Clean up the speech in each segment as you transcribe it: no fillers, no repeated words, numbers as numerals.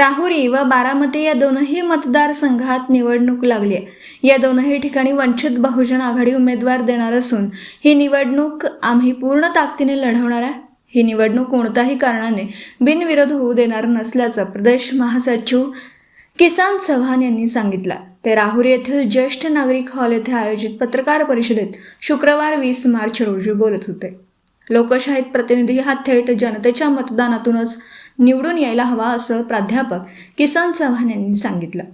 राहुरी व बारामती या दोनही मतदारसंघात निवडणूक लागली आहे। या दोनही ठिकाणी वंचित बहुजन आघाडी उमेदवार देणार असून ही निवडणूक आम्ही पूर्ण ताकदीने लढवणार आहे। ही निवडणूक कोणत्याही कारणाने बिनविरोध होऊ देणार नसल्याचं प्रदेश महासचिव किसन चव्हाण यांनी सांगितलं। ते राहुरी येथील ज्येष्ठ नागरिक हॉल येथे आयोजित पत्रकार परिषदेत शुक्रवार 20 मार्च रोजी बोलत होते। लोकशाहीत प्रतिनिधी हा थेट जनतेच्या मतदानातूनच निवडून यायला हवा असं प्राध्यापक किसन चव्हाण यांनी सांगितलं।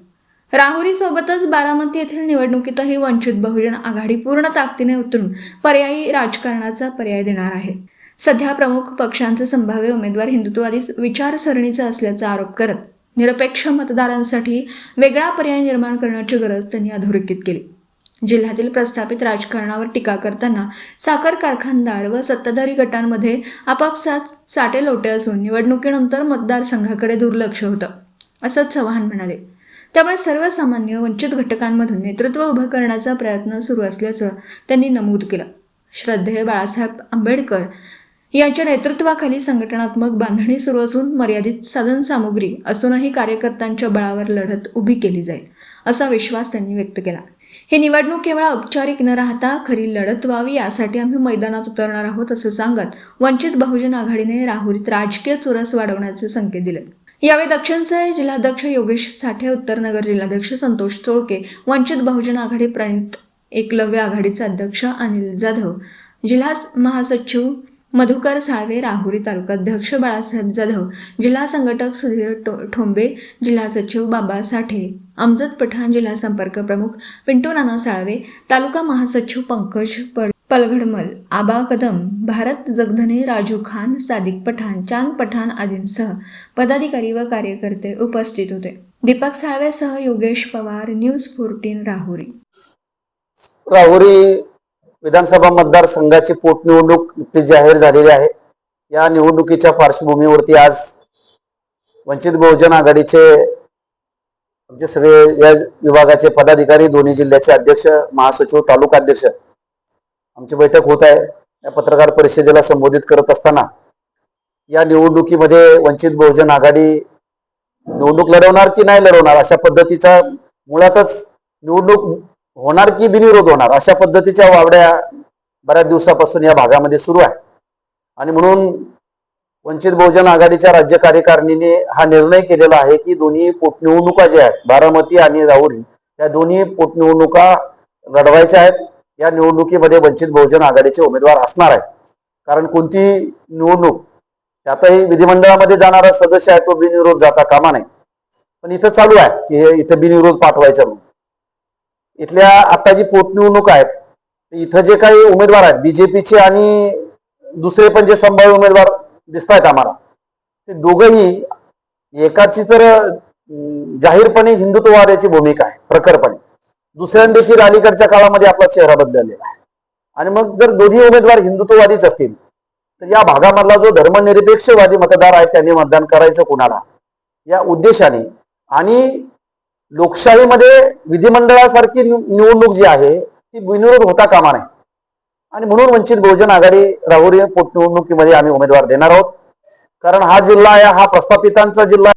राहुरी सोबतच बारामती येथील निवडणुकीतही वंचित बहुजन आघाडी पूर्ण ताकदीने उतरून पर्यायी राजकारणाचा पर्याय देणार आहे। सध्या प्रमुख पक्षांचे संभाव्य उमेदवार हिंदुत्ववादी विचारसरणीचा असल्याचा आरोप करत निरपेक्ष मतदारांसाठी वेगळा पर्याय निर्माण करण्याची गरज त्यांनी अधोरेखित केली। जिल्ह्यातील प्रस्थापित राजकारणावर टीका करताना साखर कारखानदार व सत्ताधारी गटांमध्ये आपापसात साटे लोटे असून निवडणुकीनंतर मतदारसंघाकडे दुर्लक्ष होतं असं चव्हाण म्हणाले। त्यामुळे सर्वसामान्य वंचित घटकांमधून नेतृत्व उभं करण्याचा प्रयत्न सुरू असल्याचं त्यांनी नमूद केलं। श्रद्धेय बाळासाहेब आंबेडकर यांच्या नेतृत्वाखाली संघटनात्मक बांधणी सुरू असून मर्यादित साधनसामुग्री असूनही कार्यकर्त्यांच्या बळावर लढत उभी केली जाईल असा विश्वास त्यांनी व्यक्त केला। ही निवडणूक केवळ औपचारिक न राहता खरी लढत व्हावी यासाठी आम्ही मैदानात उतरणार आहोत असं सांगत वंचित बहुजन आघाडीने राहुरीत राजकीय चुरस वाढवण्याचे संकेत दिले। यावेळी दक्षिणचे जिल्हाध्यक्ष योगेश साठे, उत्तर नगर जिल्हाध्यक्ष संतोष चोळके, वंचित बहुजन आघाडी प्रणित एकलव्य आघाडीचे अध्यक्ष अनिल जाधव, जिल्हा महासचिव मधुकर साळवे, राहुरी तालुकाध्यक्ष बाळासाहेब जाधव, जिल्हा संघटक सुधीर ठोंबे, जिल्हा सचिव बाबा साठे, अमजद पठाण, जिल्हा संपर्क प्रमुख पिंटू नाना साळवे, तालुका महासचिव पंकज पलघडमल, आबा कदम, भारत जगधने, राजू खान, सादिक पठाण, चांद पठाण आदींसह पदाधिकारी व कार्यकर्ते उपस्थित होते। दीपक साळवेसह योगेश पवार, न्यूज 14 राहुरी। विधानसभा मतदारसंघाची पोटनिवडणूक नुकतीच जाहीर झालेली आहे। या निवडणुकीच्या पार्श्वभूमीवरती आज वंचित बहुजन आघाडीचे आमचे सगळे या विभागाचे पदाधिकारी, दोन्ही जिल्ह्याचे अध्यक्ष, महासचिव, तालुका अध्यक्ष आमची बैठक होत आहे। या पत्रकार परिषदेला संबोधित करत असताना या निवडणुकीमध्ये वंचित बहुजन आघाडी निवडणूक लढवणार की नाही लढवणार अशा पद्धतीचा, मुळातच निवडणूक होणार की बिनविरोध होणार अशा पद्धतीच्या वावड्या बऱ्याच दिवसापासून या भागामध्ये सुरू आहे। आणि म्हणून वंचित बहुजन आघाडीच्या राज्य कार्यकारिणीने हा निर्णय केलेला आहे की दोन्ही पोटनिवडणुका ज्या आहेत, बारामती आणि राहुरी, या दोन्ही पोटनिवडणुका लढवायच्या आहेत। या निवडणुकीमध्ये वंचित बहुजन आघाडीचे उमेदवार असणार आहेत, कारण कोणती निवडणूक त्यातही विधिमंडळामध्ये जाणारा सदस्य आहे तो बिनविरोध जाता कामा नये। पण इथं चालू आहे की इथं बिनविरोध पाठवायचं म्हणून। इथल्या आता जी पोटनिवडणूक आहेत इथं जे काही उमेदवार आहेत बीजेपीचे आणि दुसरे पण जे संभाव्य उमेदवार दिसत आहेत आम्हाला, ते दोघंही, एकाची तर जाहीरपणे हिंदुत्ववादाची भूमिका आहे प्रखरपणे, दुसऱ्याने देखील अलीकडच्या काळामध्ये आपला चेहरा बदललेला आहे। आणि मग जर दोन्ही उमेदवार हिंदुत्ववादीच असतील तर या भागामधला जो धर्मनिरपेक्षवादी मतदार आहे त्यांनी मतदान करायचं कुणाला, या उद्देशाने आणि लोकशाहीमध्ये विधिमंडळासारखी निवडणूक जी आहे ती बिनविरोध होता कामा नये। आणि म्हणून वंचित बहुजन आघाडी राहुरी पोटनिवडणुकीमध्ये आम्ही उमेदवार देणार आहोत, कारण हा जिल्हा आहे, हा प्रस्थापितांचा जिल्हा